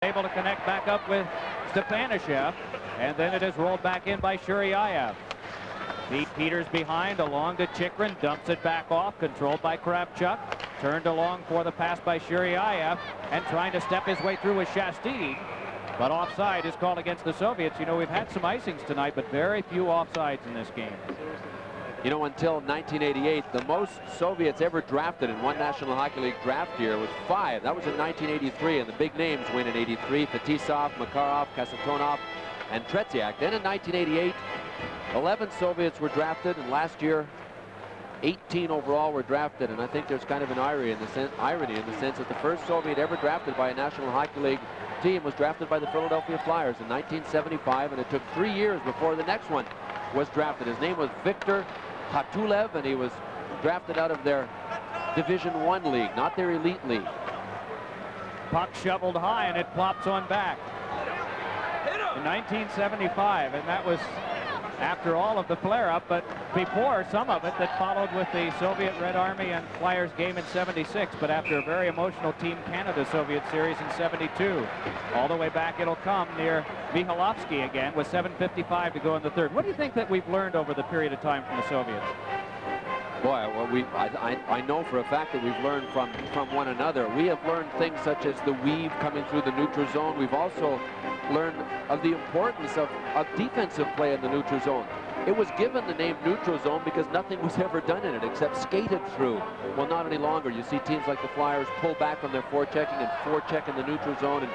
Able to connect back up with Stepanishev, and then it is rolled back in by Shuryayev. Pete Peters behind, along to Chikrin, dumps it back off, controlled by Kravchuk. Turned along for the pass by Shuryayev, and trying to step his way through with Shasteen. But offside is called against the Soviets. You know, we've had some icings tonight, but very few offsides in this game. You know, until 1988, the most Soviets ever drafted in one National Hockey League draft year was 5. That was in 1983, and the big names win in '83: Fetisov, Makarov, Kasatonov, and Tretsiak. Then in 1988, 11 Soviets were drafted, and last year 18 overall were drafted. And I think there's kind of an irony in the sense that the first Soviet ever drafted by a National Hockey League team was drafted by the Philadelphia Flyers in 1975, and it took 3 years before the next one was drafted. His name was Viktor Hatulev, and he was drafted out of their Division I league, not their elite league. Puck shoveled high, and it plops on back. In 1975, and that was after all of the flare-up, but before some of it that followed with the Soviet Red Army and Flyers game in '76, but after a very emotional Team Canada-Soviet series in '72. All the way back it'll come near Mikhailovsky again with 7:55 to go in the third. What do you think that we've learned over the period of time from the Soviets? Boy, well, I know for a fact that we've learned from one another. We have learned things such as the weave coming through the neutral zone. We've also learned of the importance of defensive play in the neutral zone. It was given the name neutral zone because nothing was ever done in it except skated through. Well, not any longer. You see teams like the Flyers pull back on their forechecking and forecheck in the neutral zone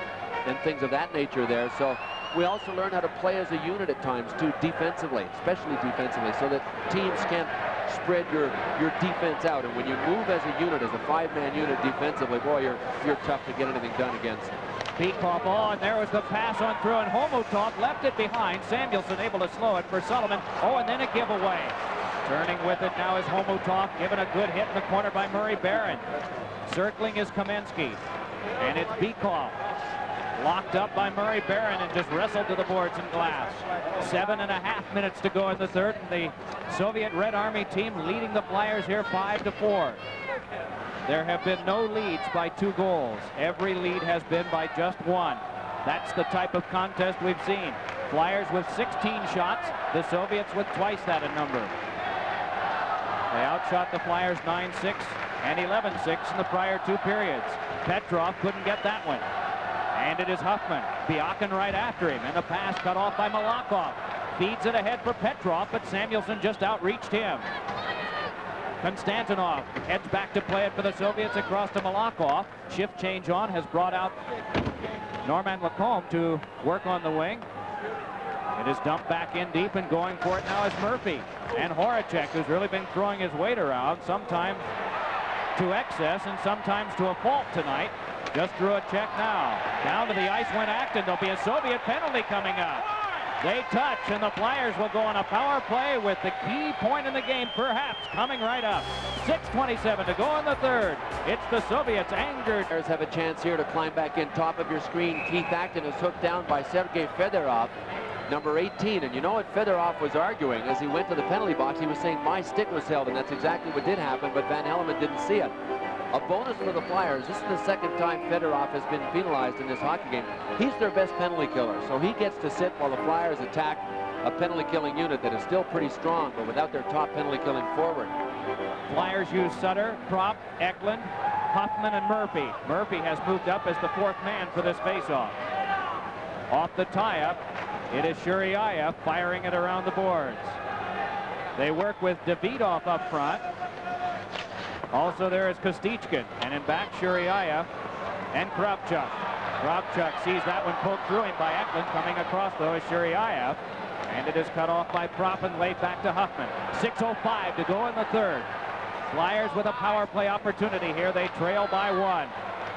and things of that nature there. So we also learn how to play as a unit at times too, defensively, especially defensively, so that teams can't spread your defense out. And when you move as a unit, as a 5-man unit defensively, boy, you're tough to get anything done against. Peacock on, and there was the pass on through, and Homotov left it behind. Samuelson able to slow it for Sullivan. Oh, and then a giveaway. Turning with it now is Homotov, given a good hit in the corner by Murray Barron. Circling is Kamensky, and it's Bikov. Locked up by Murray Barron and just wrestled to the boards and glass. 7.5 minutes to go in the third, and the Soviet Red Army team leading the Flyers here 5-4. There have been no leads by 2 goals. Every lead has been by just 1. That's the type of contest we've seen. Flyers with 16 shots, the Soviets with twice that in number. They outshot the Flyers 9-6 and 11-6 in the prior 2 periods. Petrov couldn't get that one. And it is Huffman. Biakin right after him, and the pass cut off by Malakhov. Feeds it ahead for Petrov, but Samuelson just outreached him. Konstantinov heads back to play it for the Soviets across to Malakhov. Shift change on has brought out Norman Lacombe to work on the wing. It is dumped back in deep, and going for it now is Murphy. And Horacek, who's really been throwing his weight around, sometimes to excess and sometimes to a fault tonight. Just drew a check now. Down to the ice went Acton. There'll be a Soviet penalty coming up. They touch, and the Flyers will go on a power play with the key point in the game, perhaps, coming right up. 6:27 to go in the third. It's the Soviets angered. Flyers have a chance here to climb back in. Top of your screen, Keith Acton is hooked down by Sergei Fedorov, number 18. And you know what Fedorov was arguing as he went to the penalty box? He was saying, my stick was held, and that's exactly what did happen, but Van Hellemond didn't see it. A bonus for the Flyers. This is the second time Fedorov has been penalized in this hockey game. He's their best penalty killer, so he gets to sit while the Flyers attack a penalty-killing unit that is still pretty strong, but without their top penalty-killing forward. Flyers use Sutter, Kropp, Eklund, Huffman, and Murphy. Murphy has moved up as the 4th man for this faceoff. Off the tie-up, it is Shuryayev firing it around the boards. They work with Davidov up front. Also there is Kostichkin, and in back Shuryayev and Kravchuk. Kravchuk sees that one poked through him by Eklund. Coming across though is Shuryayev, and it is cut off by Propp and laid back to Huffman. 6:05 to go in the third. Flyers with a power play opportunity here. They trail by 1.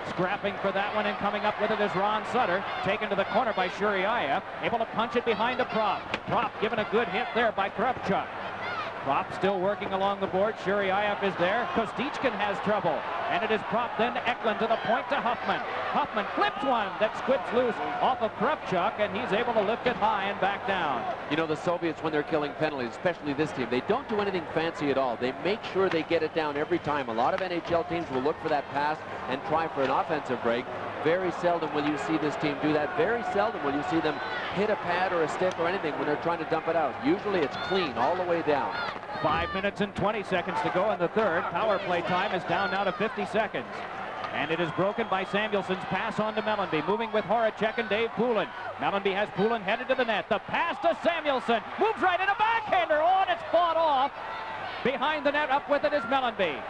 Scrapping for that one, and coming up with it is Ron Sutter, taken to the corner by Shuryayev, able to punch it behind to Propp. Propp given a good hit there by Kravchuk. Propp still working along the board. Shuryayev is there. Kostichkin has trouble. And it is Propp then to Eklund to the point to Huffman. Huffman clips one that squids loose off of Kravchuk, and he's able to lift it high and back down. You know, the Soviets, when they're killing penalties, especially this team, they don't do anything fancy at all. They make sure they get it down every time. A lot of NHL teams will look for that pass and try for an offensive break. Very seldom will you see this team do that. Very seldom will you see them hit a pad or a stick or anything when they're trying to dump it out. Usually it's clean all the way down. 5 minutes and 20 seconds to go in the third. Power play time is down now to 50 seconds. And it is broken by Samuelson's pass on to Mellanby. Moving with Horacek and Dave Poulin. Mellanby has Poulin headed to the net. The pass to Samuelson. Moves right in a backhander. Oh, and it's fought off. Behind the net, up with it is Mellanby.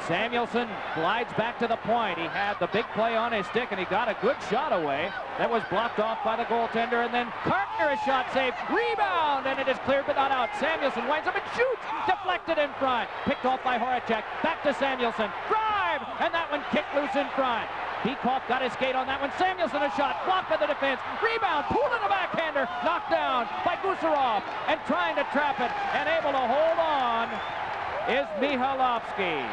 Samuelson glides back to the point. He had the big play on his stick, and he got a good shot away. That was blocked off by the goaltender, and then Kartner, a shot saved. Rebound, and it is cleared but not out. Samuelson winds up and shoots. Deflected in front. Picked off by Horacek. Back to Samuelson. Drive, and that one kicked loose in front. Beekoff got his skate on that one. Samuelson a shot. Blocked by the defense. Rebound. Poulin a backhander. Knocked down by Gusarov, and trying to trap it, and able to hold on is Mihailovsky.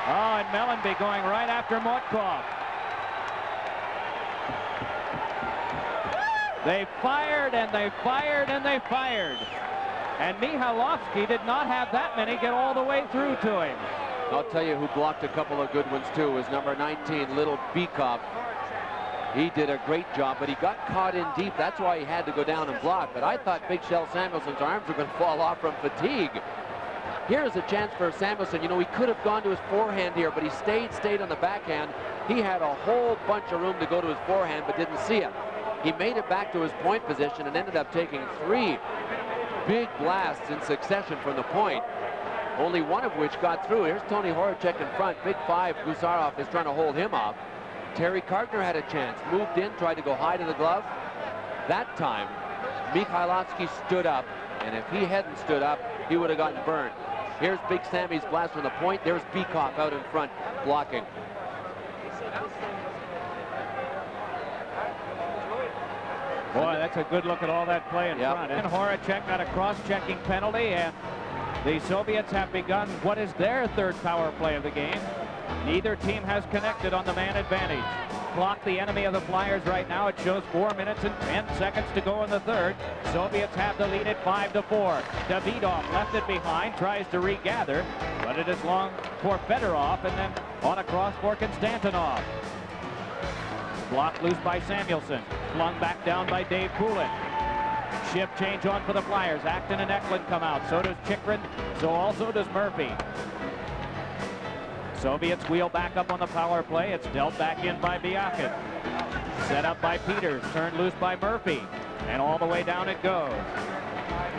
Oh, and Mellanby going right after Motkov. They fired, and they fired, and they fired. And Mihailovsky did not have that many get all the way through to him. I'll tell you who blocked a couple of good ones, too, was number 19, Little Beekoff. He did a great job, but he got caught in deep. That's why he had to go down and block. But I thought Big Shell Samuelson's arms were going to fall off from fatigue. Here's a chance for Samuelson. You know, he could have gone to his forehand here, but he stayed on the backhand. He had a whole bunch of room to go to his forehand, but didn't see it. He made it back to his point position and ended up taking 3 big blasts in succession from the point, only one of which got through. Here's Tony Horacek in front. Big 5, Gusarov is trying to hold him off. Terry Kartner had a chance, moved in, tried to go high to the glove. That time, Mihailovsky stood up, and if he hadn't stood up, he would have gotten burned. Here's Big Sammy's blast from the point. There's Beekoff out in front, blocking. Boy, that's a good look at all that play in front. And Horacek got a cross-checking penalty, and the Soviets have begun what is their third power play of the game. Neither team has connected on the man advantage. Clock the enemy of the Flyers right now. It shows 4 minutes and 10 seconds to go in the third. Soviets have the lead at 5-4. Davidov left it behind, tries to regather, but it is long for Fedorov, and then on a cross for Konstantinov. Blocked loose by Samuelson. Flung back down by Dave Poulin. Shift change on for the Flyers. Acton and Eklund come out. So does Chikrin. So also does Murphy. Soviets wheel back up on the power play. It's dealt back in by Biakin. Set up by Peters. Turned loose by Murphy. And all the way down it goes.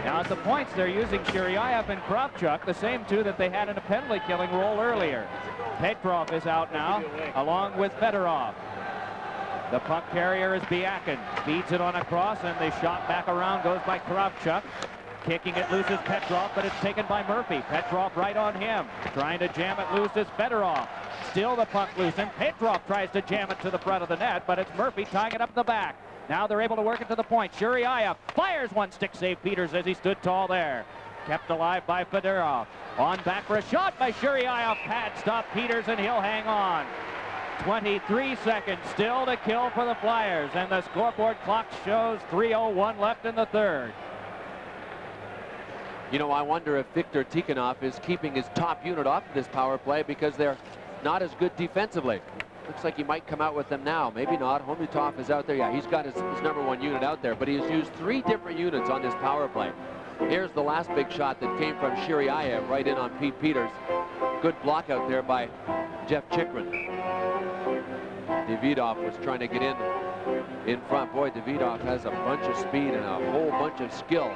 Now at the points, they're using Shiryaev and Kravchuk, the same two that they had in a penalty killing role earlier. Petrov is out now, along with Fedorov. The puck carrier is Biakin. Feeds it on a cross, and the shot back around goes by Kravchuk. Kicking it loose is Petrov, but it's taken by Murphy. Petrov right on him. Trying to jam it loose is Fedorov. Still the puck loose, and Petrov tries to jam it to the front of the net, but it's Murphy tying it up the back. Now they're able to work it to the point. Shiryaev fires one, stick save Peters as he stood tall there. Kept alive by Fedorov. On back for a shot by Shiryaev. Pad stop Peters, and he'll hang on. 23 seconds still to kill for the Flyers, and the scoreboard clock shows 3:01 left in the third. You know, I wonder if Viktor Tikhonov is keeping his top unit off of this power play because they're not as good defensively. Looks like he might come out with them now. Maybe not. Homutov is out there. Yeah, he's got his #1 unit out there, but he has used 3 different units on this power play. Here's the last big shot that came from Shiryaev right in on Pete Peters. Good block out there by Jeff Chikrin. Davidov was trying to get in front. Boy, Davidov has a bunch of speed and a whole bunch of skill.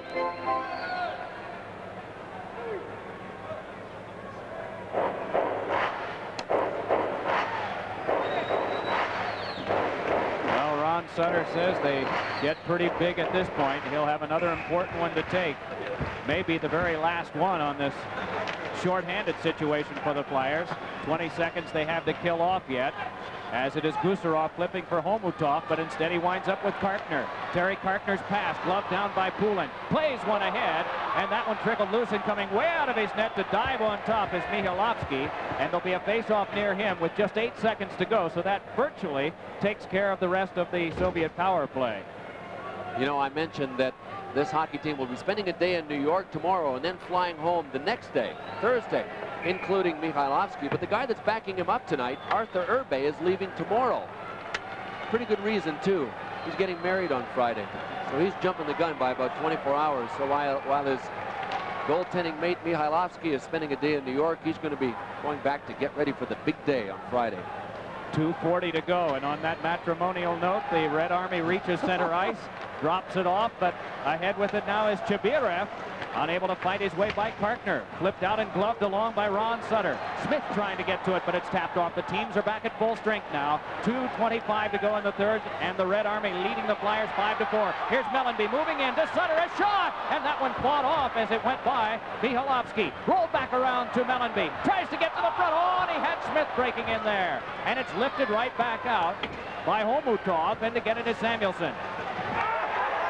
Well, Ron Sutter says they get pretty big at this point. He'll have another important one to take. Maybe the very last one on this short-handed situation for the Flyers. 20 seconds they have to kill off yet, as it is Gusarov flipping for Homutov, but instead he winds up with Kartner. Terry Kartner's pass, gloved down by Poulin. Plays one ahead, and that one trickled loose, and coming way out of his net to dive on top is Mihailovsky, and there'll be a face-off near him with just 8 seconds to go, so that virtually takes care of the rest of the Soviet power play. You know, I mentioned that this hockey team will be spending a day in New York tomorrow and then flying home the next day, Thursday, including Mihailovsky. But the guy that's backing him up tonight, Arthur Urbe, is leaving tomorrow. pretty good reason, too. He's getting married on Friday. So he's jumping the gun by about 24 hours. So while his goaltending mate Mihailovsky is spending a day in New York, he's going to be going back to get ready for the big day on Friday. 2:40 to go, and on that matrimonial note, the Red Army reaches center ice, drops it off, but ahead with it now is Chabirev, unable to fight his way by Kartner. Flipped out and gloved along by Ron Sutter. Smith trying to get to it, but it's tapped off. The teams are back at full strength now. 2:25 to go in the third, and the Red Army leading the Flyers 5-4. Here's Mellanby moving in to Sutter, a shot, and that one fought off as it went by Mihailovsky. Rolled back around to Mellanby, tries to get to the front. Oh, and he had Smith breaking in there, and it's lifted right back out by Homutov, and to get it is Samuelsson.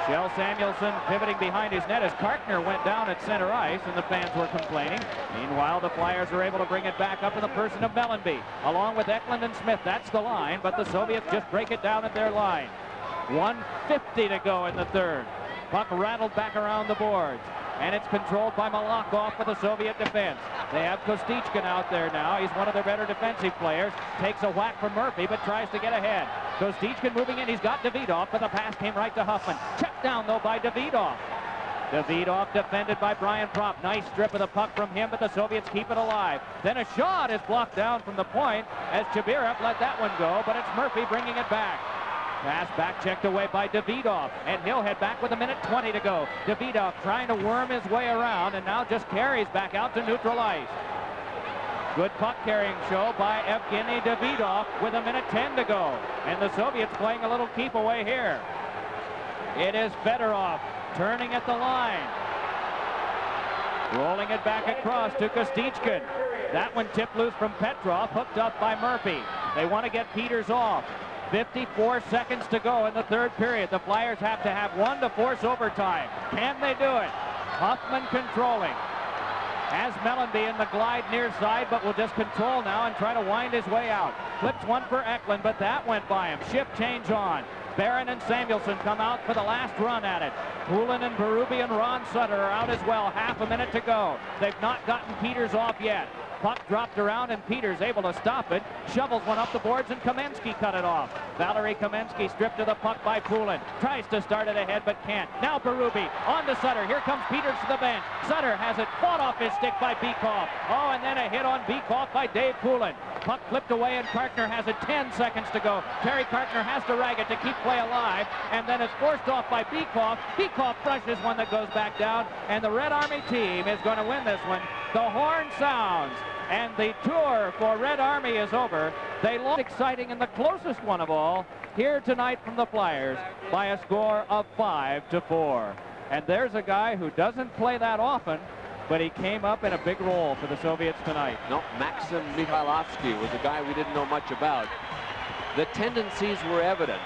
Kjell Samuelsson pivoting behind his net as Kartner went down at center ice, and the fans were complaining. Meanwhile, the Flyers are able to bring it back up in the person of Mellanby, along with Eklund and Smith. That's the line, but the Soviets just break it down at their line. 1:50 to go in the third. Puck rattled back around the boards, and it's controlled by Malakhov for the Soviet defense. They have Kostichkin out there now. He's one of their better defensive players. Takes a whack from Murphy, but tries to get ahead. Kostichkin moving in. He's got Davidov, but the pass came right to Huffman. Checked down, though, by Davidov. Davidov defended by Brian Propp. Nice strip of the puck from him, but the Soviets keep it alive. Then a shot is blocked down from the point as Chabirev let that one go, but it's Murphy bringing it back. Pass back checked away by Davidov, and he'll head back with 1:20 to go. Davidov trying to worm his way around, and now just carries back out to neutral ice. Good puck carrying show by Evgeny Davidov with 1:10 to go. And the Soviets playing a little keep away here. It is Fedorov turning at the line. Rolling it back across to Kostichkin. That one tipped loose from Petrov, hooked up by Murphy. They want to get Peters off. 54 seconds to go in the third period. The Flyers have to have one to force overtime. Can they do it? Huffman controlling. Has Mellanby in the glide near side, but will just control now and try to wind his way out. Flips one for Eklund, but that went by him. Shift change on. Barron and Samuelsson come out for the last run at it. Poulin and Berube and Ron Sutter are out as well. Half a minute to go. They've not gotten Peters off yet. Puck dropped around, and Peters able to stop it. Shovels one up the boards, and Kamensky cut it off. Valery Kamensky stripped to the puck by Poulin. Tries to start it ahead, but can't. Now Berube on to Sutter. Here comes Peters to the bench. Sutter has it fought off his stick by Bykov. Oh, and then a hit on Bykov by Dave Poulin. Puck flipped away, and Kartner has it. 10 seconds to go. Terry Kartner has to rag it to keep play alive, and then it's forced off by Bykov. Bykov brushes one that goes back down, and the Red Army team is going to win this one. The horn sounds, and the tour for Red Army is over. They lost exciting and the closest one of all here tonight from the Flyers by a score of 5-4. And there's a guy who doesn't play that often, but he came up in a big role for the Soviets tonight. No, Maxim Mihailovsky was a guy we didn't know much about. The tendencies were evident.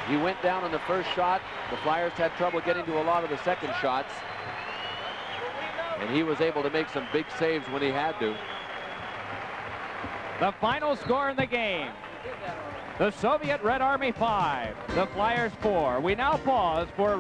He went down on the first shot. The Flyers had trouble getting to a lot of the second shots, and he was able to make some big saves when he had to. The final score in the game: the Soviet Red Army 5, the Flyers 4. We now pause for